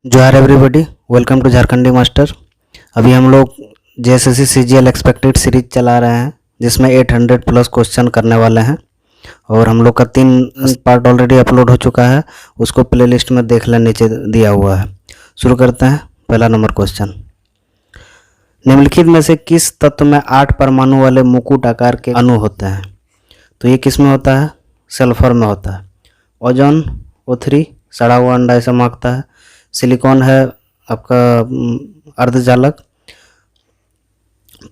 जोहार everybody, welcome to Jharkhandi master. अभी हम लोग जेएसएससी सीजीएल एक्सपेक्टेड सीरीज चला रहे हैं जिसमें 800 प्लस क्वेश्चन करने वाले हैं और हम लोग का 3 पार्ट ऑलरेडी अपलोड हो चुका है। उसको प्लेलिस्ट में देख लें, नीचे दिया हुआ है। शुरू करते हैं। पहला नंबर क्वेश्चन, निम्नलिखित में से किस तत्व में 8 परमाणु वाले मुकुट आकार के अणु होते हैं? तो ये किस में होता है? सल्फर में होता है। ओजोन, O3 सड़ा हुआ अंडा ऐसा मांगता है। सिलिकॉन है आपका अर्धचालक।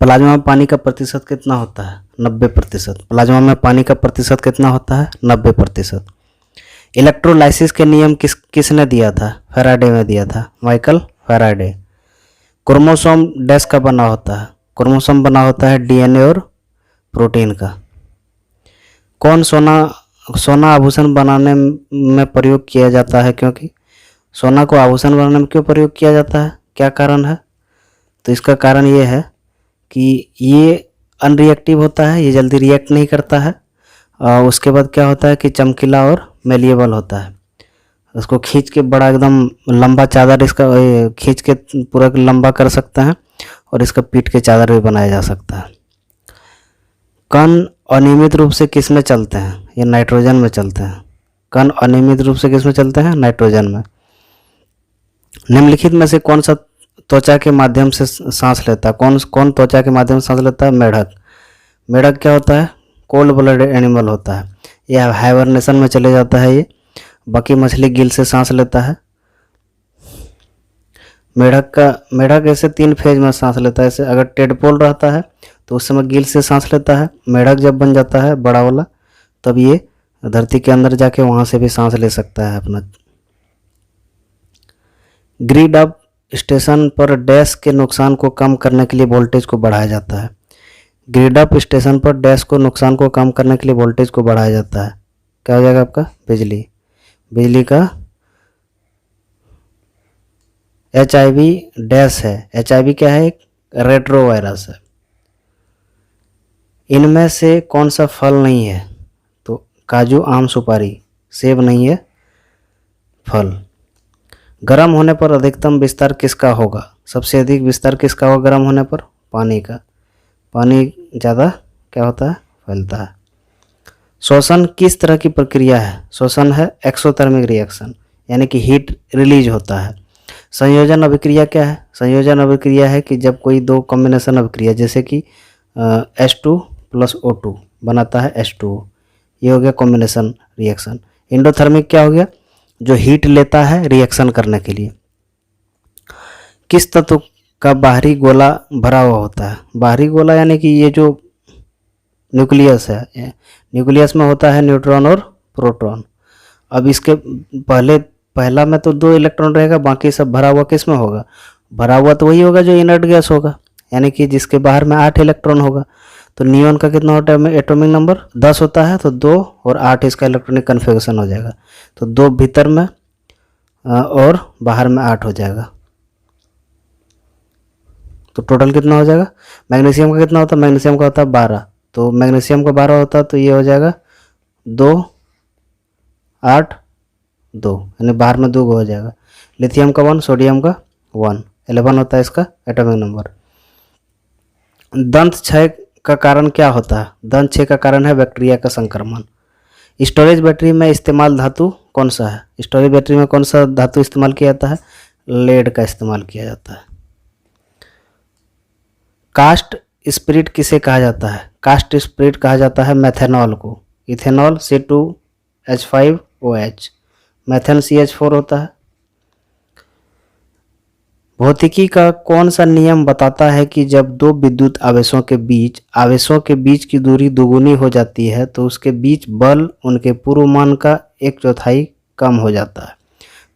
प्लाज्मा में पानी का प्रतिशत कितना होता है? 90%। प्लाज्मा में पानी का प्रतिशत कितना होता है? 90%। इलेक्ट्रोलाइसिस के नियम किसने दिया था? फैराडे ने दिया था, माइकल फैराडे। क्रोमोसोम डैश का बना होता है? क्रोमोसोम बना होता है डीएनए और प्रोटीन का। कौन सोना आभूषण बनाने में प्रयोग किया जाता है? क्योंकि सोना को आभूषण बनाने में क्यों प्रयोग किया जाता है? क्या कारण है? तो इसका कारण ये है कि ये अनरिएक्टिव होता है, ये जल्दी रिएक्ट नहीं करता है। और उसके बाद क्या होता है कि चमकीला और मेलिएबल होता है। उसको खींच के बड़ा एकदम लंबा चादर इसका खींच के पूरा लंबा कर सकते हैं और इसका पीठ के चादर भी बनाया जा सकता है। कण अनियमित रूप से किस में चलते हैं? ये नाइट्रोजन में चलते हैं। कण अनियमित रूप से किस में चलते हैं? नाइट्रोजन में। निम्नलिखित में से कौन सा त्वचा के माध्यम से सांस लेता है? कौन त्वचा के माध्यम से सांस लेता है? मेढक। मेढक क्या होता है? कोल्ड ब्लड एनिमल होता है। यह हाइबरनेशन में चले जाता है। ये बाकी मछली गिल से सांस लेता है। मेढक ऐसे 3 फेज में सांस लेता है। ऐसे अगर टेडपोल रहता है तो उस समय गिल से सांस लेता है। मेढक जब बन जाता है बड़ा वाला तब ये धरती के अंदर जाके वहाँ से भी सांस ले सकता है अपना। ग्रिड अप स्टेशन पर डैश के नुकसान को कम करने के लिए वोल्टेज को बढ़ाया जाता है। ग्रिड अप स्टेशन पर डैश को नुकसान को कम करने के लिए वोल्टेज को बढ़ाया जाता है। क्या हो जाएगा आपका? बिजली का HIV डैश है। HIV क्या है? एक रेट्रो वायरस है। इनमें से कौन सा फल नहीं है? तो काजू, आम, सुपारी। सेब नहीं है फल। गर्म होने पर अधिकतम विस्तार किसका होगा? सबसे अधिक विस्तार किसका होगा गर्म होने पर? पानी का। पानी ज़्यादा क्या होता है? फैलता है। श्वसन किस तरह की प्रक्रिया है? श्वसन है एक्सोथर्मिक रिएक्शन, यानी कि हीट रिलीज होता है। संयोजन अभिक्रिया क्या है? संयोजन अभिक्रिया है कि जब कोई 2 कॉम्बिनेशन अभिक्रिया जैसे कि H2 + O2 बनाता है H2O, ये हो गया कॉम्बिनेशन रिएक्शन। एंडोथर्मिक क्या हो गया? जो हीट लेता है रिएक्शन करने के लिए। किस तत्व का बाहरी गोला भरा हुआ होता है? बाहरी गोला यानी कि ये जो न्यूक्लियस है, न्यूक्लियस में होता है न्यूट्रॉन और प्रोटॉन। अब इसके पहला में तो 2 इलेक्ट्रॉन रहेगा, बाकी सब भरा हुआ किस में होगा? भरा हुआ तो वही होगा जो इनर्ट गैस होगा, यानी कि जिसके बाहर में 8 इलेक्ट्रॉन होगा। तो नियॉन का कितना होता है? एटॉमिक नंबर 10 होता है, तो 2 और 8 इसका इलेक्ट्रॉनिक कन्फिगरेशन हो जाएगा। तो 2 भीतर में और बाहर में 8 हो जाएगा। तो टोटल कितना हो जाएगा? मैग्नीशियम का कितना होता है? मैग्नीशियम का होता है 12। तो मैग्नीशियम का 12 होता है, तो ये हो जाएगा 2 8 2, यानी बाहर में 2 हो जाएगा। लिथियम का 1, सोडियम का 1, 11 होता है इसका एटॉमिक नंबर। दंत क्षय का कारण क्या होता है? दंत क्षय का कारण है बैक्टीरिया का संक्रमण। स्टोरेज बैटरी में इस्तेमाल धातु कौन सा है? स्टोरेज बैटरी में कौन सा धातु इस्तेमाल किया जाता है? लेड का इस्तेमाल किया जाता है। कास्ट स्पिरिट किसे कहा जाता है? कास्ट स्पिरिट कहा जाता है मेथेनॉल को। इथेनॉल C2H5OH, मेथेन CH4 होता है। भौतिकी का कौन सा नियम बताता है कि जब 2 विद्युत आवेशों के बीच की दूरी दुगुनी हो जाती है तो उसके बीच बल उनके पूर्व मान का 1/4 कम हो जाता है?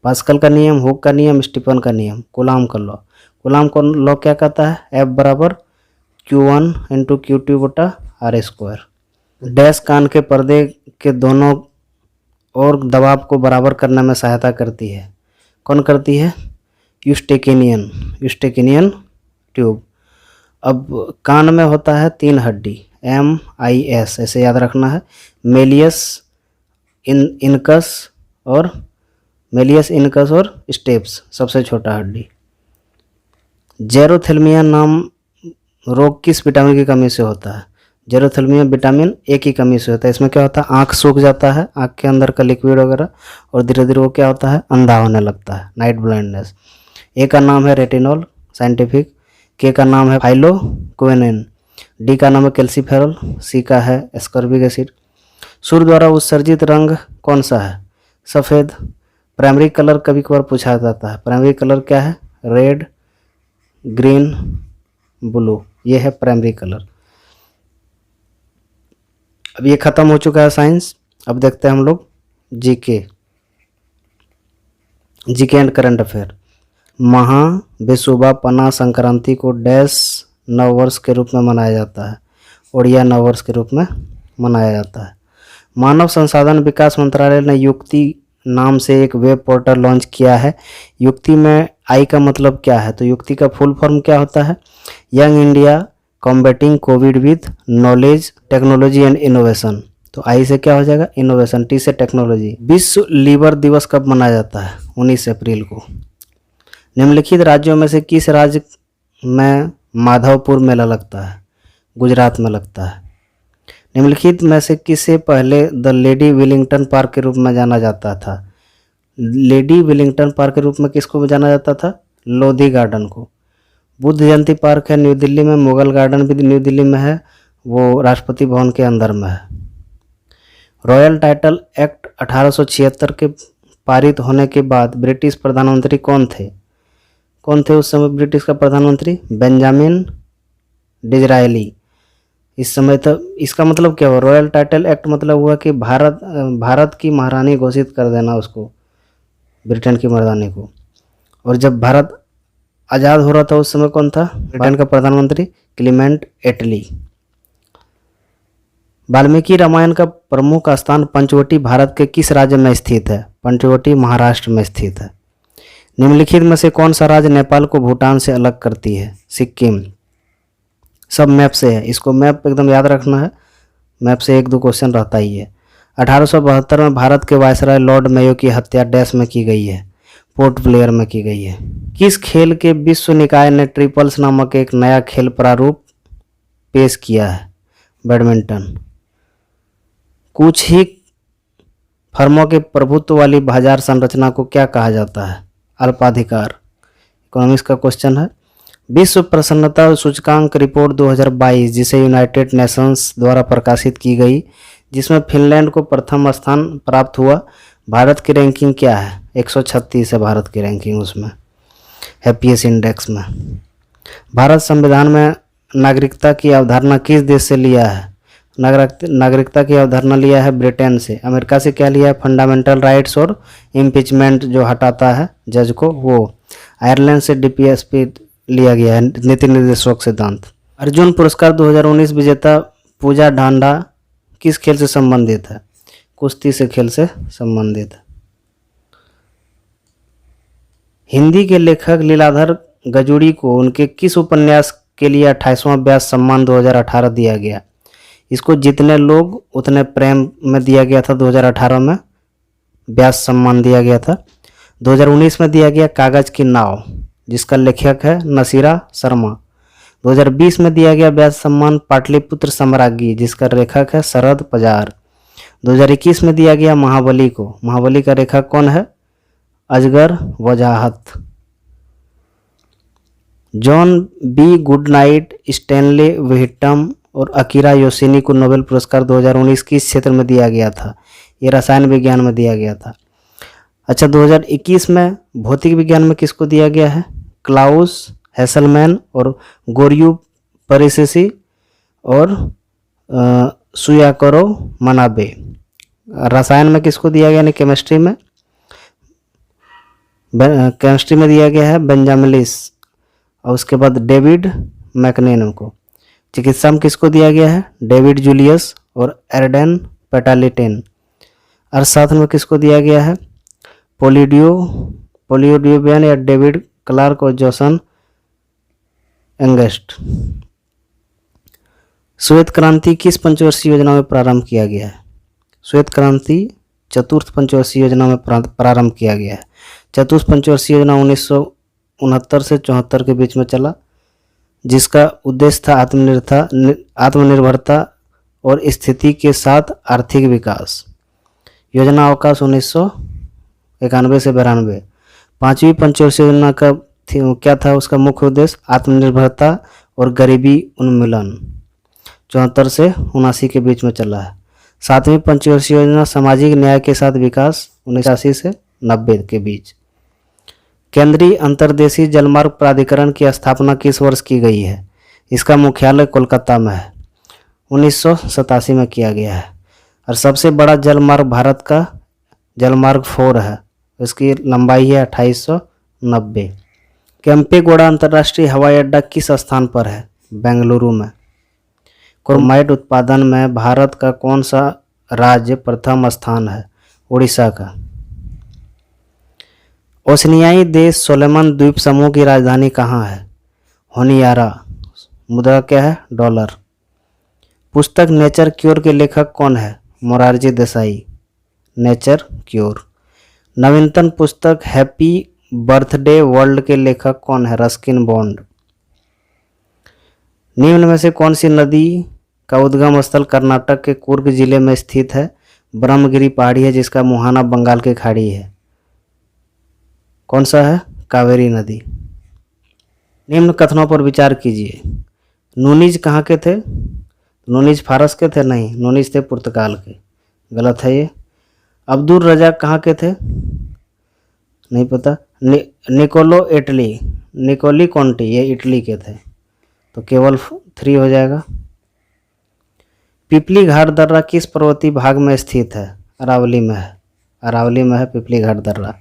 पास्कल का नियम, हुक का नियम, स्टीफन का नियम, कूलाम का लॉ। कूलाम का लॉ क्या कहता है? F = Q1 × Q2/r²। डैश कान के पर्दे के दोनों और दबाव को बराबर करने में सहायता करती है। कौन करती है? यूस्टेकिनियन ट्यूब। अब कान में होता है 3 हड्डी, MIS ऐसे याद रखना है। मेलियस, इनकस और मेलियस इनकस और स्टेप्स, सबसे छोटा हड्डी। जेरोथेल्मिया नाम रोग किस विटामिन की कमी से होता है? जेरोथेल्मिया विटामिन ए की कमी से होता है। इसमें क्या होता है, आँख सूख जाता है, आँख के अंदर का लिक्विड वगैरह, और धीरे धीरे वो क्या होता है, अंधा होने लगता है, नाइट ब्लाइंडनेस। ए का नाम है रेटिनॉल साइंटिफिक, के का नाम है फाइलोक्विनिन, डी का नाम है कैल्सीफेरॉल, सी का है एस्कॉर्बिक एसिड। सूर्य द्वारा उत्सर्जित रंग कौन सा है? सफ़ेद। प्राइमरी कलर कभी कभार पूछा जाता है, प्राइमरी कलर क्या है? रेड, ग्रीन, ब्लू, ये है प्राइमरी कलर। अब ये खत्म हो चुका है साइंस। अब देखते हैं हम लोग जीके एंड करंट अफेयर। महा विषुबा पना संक्रांति को डैश नववर्ष के रूप में मनाया जाता है, ओडिया नववर्ष के रूप में मनाया जाता है। मानव संसाधन विकास मंत्रालय ने युक्ति नाम से एक वेब पोर्टल लॉन्च किया है। युक्ति में आई का मतलब क्या है? तो युक्ति का फुल फॉर्म क्या होता है? Young India combating Covid with knowledge technology and innovation. तो आई से क्या हो जाएगा? इनोवेशन, टी से टेक्नोलॉजी। विश्व लीवर दिवस कब मनाया जाता है? 19 अप्रैल को। निम्नलिखित राज्यों में से किस राज्य में माधवपुर मेला लगता है? गुजरात में लगता है। निम्नलिखित में से किसे पहले द लेडी विलिंगटन पार्क के रूप में जाना जाता था? लेडी विलिंगटन पार्क के रूप में किसको जाना जाता था? लोधी गार्डन को। बुद्ध जयंती पार्क है न्यू दिल्ली में, मुगल गार्डन भी न्यू दिल्ली में है, वो राष्ट्रपति भवन के अंदर में है। रॉयल टाइटल एक्ट 1876 के पारित होने के बाद ब्रिटिश प्रधानमंत्री कौन थे? उस समय ब्रिटिश का प्रधानमंत्री? Benjamin Disraeli. इस समय तो इसका मतलब क्या हुआ? रॉयल टाइटल एक्ट मतलब हुआ कि भारत की महारानी घोषित कर देना उसको, ब्रिटेन की महारानी को। और जब भारत आज़ाद हो रहा था उस समय कौन था ब्रिटेन का प्रधानमंत्री? क्लीमेंट एटली। वाल्मीकि रामायण का प्रमुख स्थान पंचवटी भारत के किस राज्य में स्थित है? पंचवटी महाराष्ट्र में स्थित है। निम्नलिखित में से कौन सा राज्य नेपाल को भूटान से अलग करती है? सिक्किम। सब मैप से है, इसको मैप एकदम याद रखना है, मैप से 1-2 क्वेश्चन रहता ही है। 1872 में भारत के वायसराय लॉर्ड मेयो की हत्या डैश में की गई है? पोर्ट ब्लेयर में की गई है। किस खेल के विश्व निकाय ने ट्रिपल्स नामक एक नया खेल प्रारूप पेश किया है? बैडमिंटन। कुछ ही फर्मों के प्रभुत्व वाली बाजार संरचना को क्या कहा जाता है? अल्पाधिकार। इकोनॉमिक्स का क्वेश्चन है। विश्व प्रसन्नता सूचकांक रिपोर्ट 2022 जिसे यूनाइटेड नेशंस द्वारा प्रकाशित की गई, जिसमें फिनलैंड को प्रथम स्थान प्राप्त हुआ, भारत की रैंकिंग क्या है? 136 है भारत की रैंकिंग उसमें, हैप्पीएस इंडेक्स में। भारत संविधान में नागरिकता की अवधारणा किस देश से लिया है? नागरिकता की अवधारणा लिया है ब्रिटेन से। अमेरिका से क्या लिया है? फंडामेंटल राइट्स और इम्पीचमेंट जो हटाता है जज को, वो। आयरलैंड से डीपीएसपी लिया गया है, नीति निर्देशक सिद्धांत। अर्जुन पुरस्कार 2019 विजेता पूजा ढांडा किस खेल से संबंधित है? कुश्ती से खेल से संबंधित है। हिंदी के लेखक लीलाधर गजुड़ी को उनके किस उपन्यास के लिए 28वां व्यास सम्मान 2018 दिया गया? इसको जितने लोग उतने प्रेम में दिया गया था, 2018 में व्यास सम्मान दिया गया था। 2019 में दिया गया कागज की नाव, जिसका लेखक है नसीरा शर्मा। 2020 में दिया गया व्यास सम्मान पाटलिपुत्र सम्राज्ञी, जिसका लेखक है शरद पजार। 2021 में दिया गया महाबली को, महाबली का लेखक कौन है? अजगर वजाहत। जॉन बी गुडनाइट, स्टैनले व्हिटम और अकीरा योशिनी को नोबेल पुरस्कार 2019 किस क्षेत्र में दिया गया था? ये रसायन विज्ञान में दिया गया था। अच्छा, 2021 में भौतिक विज्ञान में किसको दिया गया है? क्लाउस हेसलमैन और गोरियू परिसेसी और सुयाकरो मनाबे। रसायन में किसको दिया गया? केमिस्ट्री में दिया गया है बेंजामिलिस, और उसके बाद डेविड मैकनेन को। चिकित्सा में किसको दिया गया है? डेविड जूलियस और एर्डेन पेटालिटेन। अर्थशास्त्र में किसको दिया गया है? पोलियोडियोबियन या डेविड क्लार्क और जोसन एंगेस्ट। श्वेत क्रांति किस पंचवर्षीय योजना में प्रारंभ किया गया है? श्वेत क्रांति चतुर्थ पंचवर्षीय योजना में प्रारंभ किया गया है। चतुर्थ पंचवर्षीय योजना 1969 से 74 के बीच में चला, जिसका उद्देश्य था आत्मनिर्भरता और स्थिति के साथ आर्थिक विकास। योजना अवकाश 1991 से 92। पांचवी पंचवर्षीय योजना का क्या था उसका मुख्य उद्देश्य? आत्मनिर्भरता और गरीबी उन्मूलन, 74 से 79 के बीच में चला है। सातवीं पंचवर्षीय योजना सामाजिक न्याय के साथ विकास, 1980 से 90 के बीच। केंद्रीय अंतर्देशीय जलमार्ग प्राधिकरण की स्थापना किस वर्ष की गई है? इसका मुख्यालय कोलकाता में है, 1987 में किया गया है। और सबसे बड़ा जलमार्ग भारत का जलमार्ग 4 है, इसकी लंबाई है 2890। केम्पेगौड़ा अंतर्राष्ट्रीय हवाई अड्डा किस स्थान पर है? बेंगलुरु में। क्रोमाइट उत्पादन में भारत का कौन सा राज्य प्रथम स्थान है? उड़ीसा का। ओशनियाई देश सोलोमन द्वीप समूह की राजधानी कहाँ है? होनियारा। मुद्रा क्या है? डॉलर। पुस्तक नेचर क्योर के लेखक कौन है? मोरारजी देसाई। Nature cure. नवीनतम पुस्तक हैप्पी बर्थडे वर्ल्ड के लेखक कौन है? Ruskin Bond. निम्न में से कौन सी नदी का उद्गम स्थल कर्नाटक के कुर्ग जिले में स्थित है? ब्रह्मगिरी पहाड़ी है, जिसका मुहाना बंगाल की खाड़ी है। कौन सा है? कावेरी नदी। निम्न कथनों पर विचार कीजिए। नूनीज कहाँ के थे? नूनीज फारस के थे? नहीं, नूनीज थे पुर्तगाल के। गलत है ये। अब्दुल रज़ाक कहाँ के थे? नहीं पता। निकोलो इटली, निकोली कॉन्टी, ये इटली के थे, तो केवल 3 हो जाएगा। पिपली घाट दर्रा किस पर्वतीय भाग में स्थित है? अरावली में है, अरावली में है पिपली घाट दर्रा।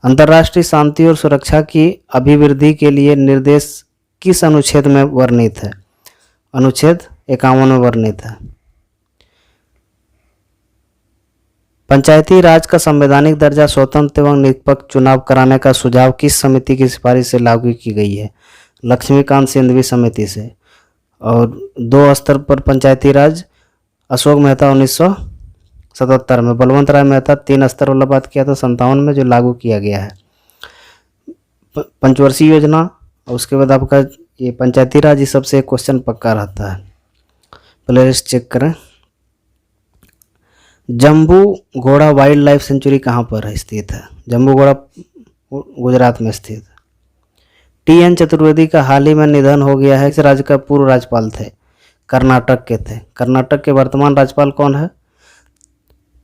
अंतर्राष्ट्रीय शांति और सुरक्षा की अभिवृद्धि के लिए निर्देश किस अनुच्छेद में वर्णित है? अनुच्छेद 51 में वर्णित है। पंचायती राज का संवैधानिक दर्जा स्वतंत्र एवं निष्पक्ष चुनाव कराने का सुझाव किस समिति की सिफारिश से लागू की गई है? लक्ष्मीकांत सिंघवी समिति से। और 2 स्तर पर पंचायती राज, अशोक मेहता 1977 में, बलवंत राय मेहता 3 स्तर वाला बात किया था 57 में, जो लागू किया गया है। पंचवर्षीय योजना और उसके बाद आपका ये पंचायती राज, इस सबसे क्वेश्चन पक्का रहता है। पहले चेक करें। जम्बू घोड़ा वाइल्ड लाइफ सेंचुरी कहाँ पर स्थित है? जम्बू घोड़ा गुजरात में स्थित है। टी.एन. चतुर्वेदी का हाल ही में निधन हो गया है। इस राज्य का पूर्व राज्यपाल थे? कर्नाटक के थे। कर्नाटक के वर्तमान राज्यपाल कौन है?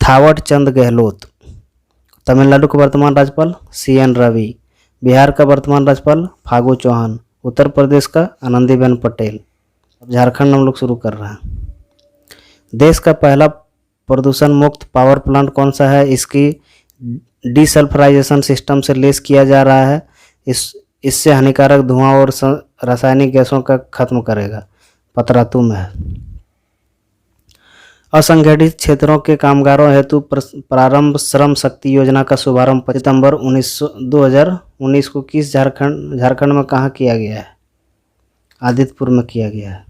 थावड चंद गहलोत। तमिलनाडु का वर्तमान राज्यपाल C.N. रवि। बिहार का वर्तमान राज्यपाल फागू चौहान। उत्तर प्रदेश का आनंदीबेन पटेल। अब झारखंड हम लोग शुरू कर रहे हैं। देश का पहला प्रदूषण मुक्त पावर प्लांट कौन सा है? इसकी डीसल्फराइजेशन सिस्टम से लेस किया जा रहा है। इससे हानिकारक धुआं और रासायनिक गैसों का खत्म करेगा। पतरातू में है। असंगठित क्षेत्रों के कामगारों हेतु प्रारंभ श्रम शक्ति योजना का शुभारंभ सितंबर 2019 को किस झारखंड में कहाँ किया गया है? आदित्यपुर में किया गया है।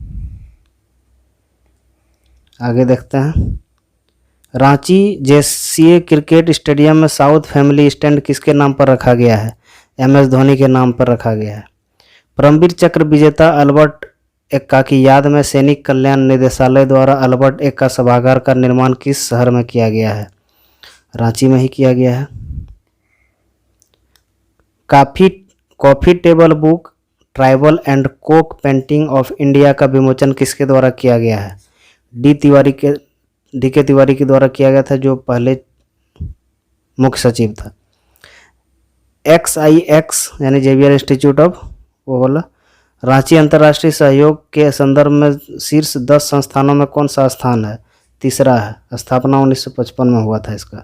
आगे देखते हैं। रांची जेसीए क्रिकेट स्टेडियम में साउथ फैमिली स्टैंड किसके नाम पर रखा गया है? MS धोनी के नाम पर रखा गया है। परमवीर चक्र विजेता अल्बर्ट एक्का की याद में सैनिक कल्याण निदेशालय द्वारा अल्बर्ट एक्का सभागार का निर्माण किस शहर में किया गया है? रांची में ही किया गया है। Coffee table book tribal and Coke painting of India का विमोचन किसके द्वारा किया गया है? डी के तिवारी के द्वारा किया गया था, जो पहले मुख्य सचिव था। XIX यानी जेवियर इंस्टीट्यूट ऑफ वो बोला रांची अंतर्राष्ट्रीय सहयोग के संदर्भ में शीर्ष 10 संस्थानों में कौन सा स्थान है? तीसरा है। स्थापना 1955 में हुआ था इसका।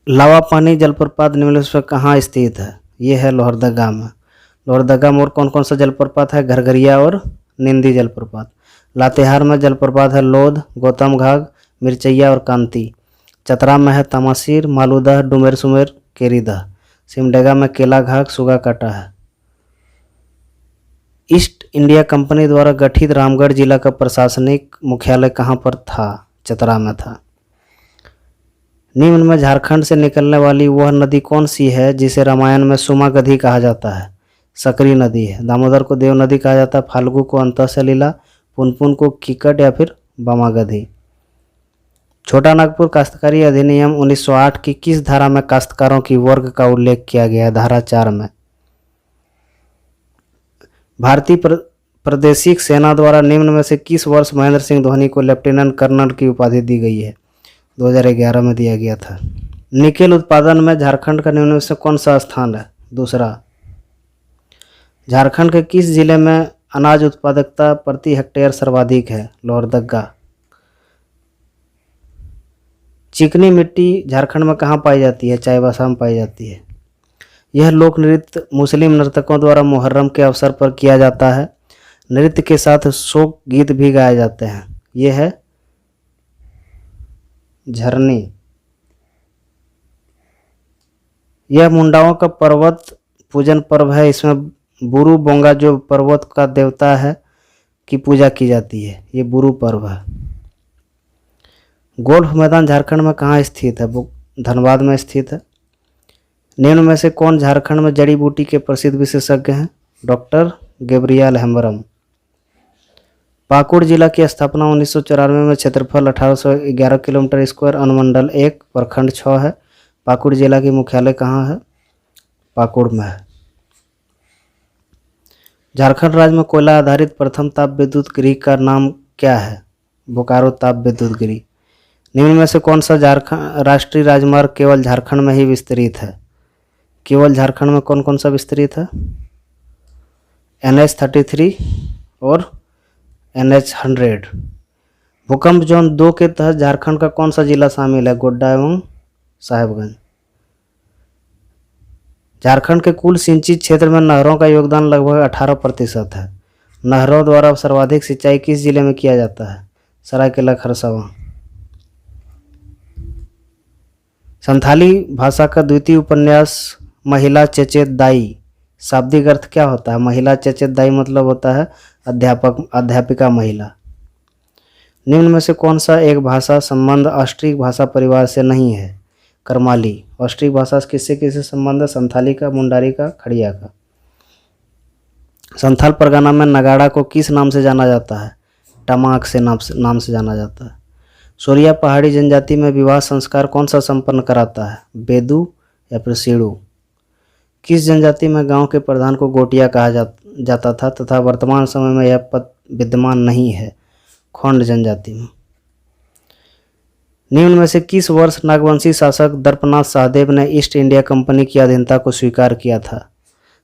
लावा पानी जलप्रपात निम्नलिखित में कहाँ स्थित है? ये है लोहरदगा में। लोहरदगा में और कौन कौन सा जलप्रपात है? घरघरिया और निंदी जलप्रपात। लातेहार में जलप्रपात है लोध, गौतम घाघ, मिर्चैया और कांति। चतरा में है तमासीर, मालूदह, डुमेर सुमेर, केरीदह। सिमडेगा में केला घाघ, सुगा काटा है। ईस्ट इंडिया कंपनी द्वारा गठित रामगढ़ जिला का प्रशासनिक मुख्यालय कहाँ पर था? चतरा में था। निम्न में झारखंड से निकलने वाली वह नदी कौन सी है जिसे रामायण में सुमागधी कहा जाता है? सकरी नदी है। दामोदर को देव नदी कहा जाता है। फाल्गु को अंतःसलिला, पुनपुन को कीकट या फिर बामागधी। छोटा नागपुर काश्तकारी अधिनियम 1908 की किस धारा में काश्तकारों की वर्ग का उल्लेख किया गया है? धारा 4 में। भारतीय प्रादेशिक सेना द्वारा निम्न में से किस वर्ष महेंद्र सिंह धोनी को लेफ्टिनेंट कर्नल की उपाधि दी गई है? 2011 में दिया गया था। निकेल उत्पादन में झारखंड का निम्न में से कौन सा स्थान है? दूसरा। झारखंड के किस जिले में अनाज उत्पादकता प्रति हेक्टेयर सर्वाधिक है? लोहरदगा। चिकनी मिट्टी झारखंड में कहाँ पाई जाती है? चाईबासा में पाई जाती है। यह लोक नृत्य मुस्लिम नर्तकों द्वारा मुहर्रम के अवसर पर किया जाता है। नृत्य के साथ शोक गीत भी गाए जाते हैं। यह है झरनी। यह मुंडाओं का पर्वत पूजन पर्व है। इसमें बुरु बोंगा जो पर्वत का देवता है की पूजा की जाती है। ये बुरु पर्व है। गोल्फ मैदान झारखंड में कहाँ स्थित है? धनबाद में स्थित है। निम्न में से कौन झारखंड में जड़ी बूटी के प्रसिद्ध विशेषज्ञ हैं? Doctor Gabriel Hembrom. पाकुड़ जिला की स्थापना 1994 में। क्षेत्रफल 1811 किलोमीटर स्क्वायर। अनुमंडल 1, प्रखंड 6 है। पाकुड़ जिला की मुख्यालय कहाँ है? पाकुड़ में है। झारखंड राज्य में कोयला आधारित प्रथम ताप विद्युत गृह का नाम क्या है? बोकारो ताप विद्युत गृह। निम्न में से कौन सा झारखंड राष्ट्रीय राजमार्ग केवल झारखंड में ही विस्तृत है? केवल झारखंड में कौन कौन सा विस्तृत है? NH-33 और NH-100। भूकंप जोन 2 के तहत झारखंड का कौन सा जिला शामिल है? गोड्डा एवं साहेबगंज। झारखंड के कुल सिंचित क्षेत्र में नहरों का योगदान लगभग 18% है। नहरों द्वारा सर्वाधिक सिंचाई किस जिले में किया जाता है? सरायकेला खरसावां। संथाली भाषा का द्वितीय उपन्यास महिला चेचेत दाई, शाब्दिक अर्थ क्या होता है? महिला चेचेत दाई मतलब होता है अध्यापिका महिला। निम्न में से कौन सा एक भाषा संबंध ऑस्ट्रिक भाषा परिवार से नहीं है? करमाली। ऑस्ट्रिक भाषा से किससे संबंध है? संथाली का, मुंडारी का, खड़िया का। संथाल परगना में नगाड़ा को किस नाम से जाना जाता है? टमाक से नाम से जाना जाता है। सोरिया पहाड़ी जनजाति में विवाह संस्कार कौन सा संपन्न कराता है? बेदू या फिर सीड़ू। किस जनजाति में गांव के प्रधान को गोटिया कहा जाता था तथा वर्तमान समय में यह पद विद्यमान नहीं है? खोंड जनजाति में। निम्न में से किस वर्ष नागवंशी शासक दर्पनाथ सहदेव ने ईस्ट इंडिया कंपनी की अधीनता को स्वीकार किया था?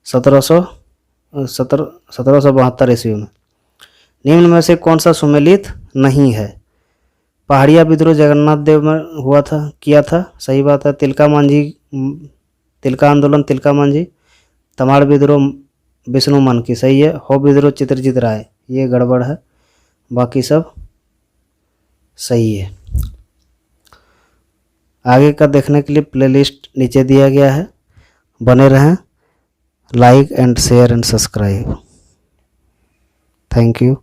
1772 ईस्वी में। निम्न में से कौन सा सुमेलित नहीं है? पहाड़िया विद्रोह जगन्नाथ देव में हुआ था, किया था, सही बात है। तिलका आंदोलन तिलका मांझी। तमाड़ विद्रोह विष्णु मन की, सही है। हो विद्रोह चित्रजीत राय, ये गड़बड़ है, बाकी सब सही है। आगे का देखने के लिए प्लेलिस्ट नीचे दिया गया है, बने रहें। Like and share and subscribe. Thank you.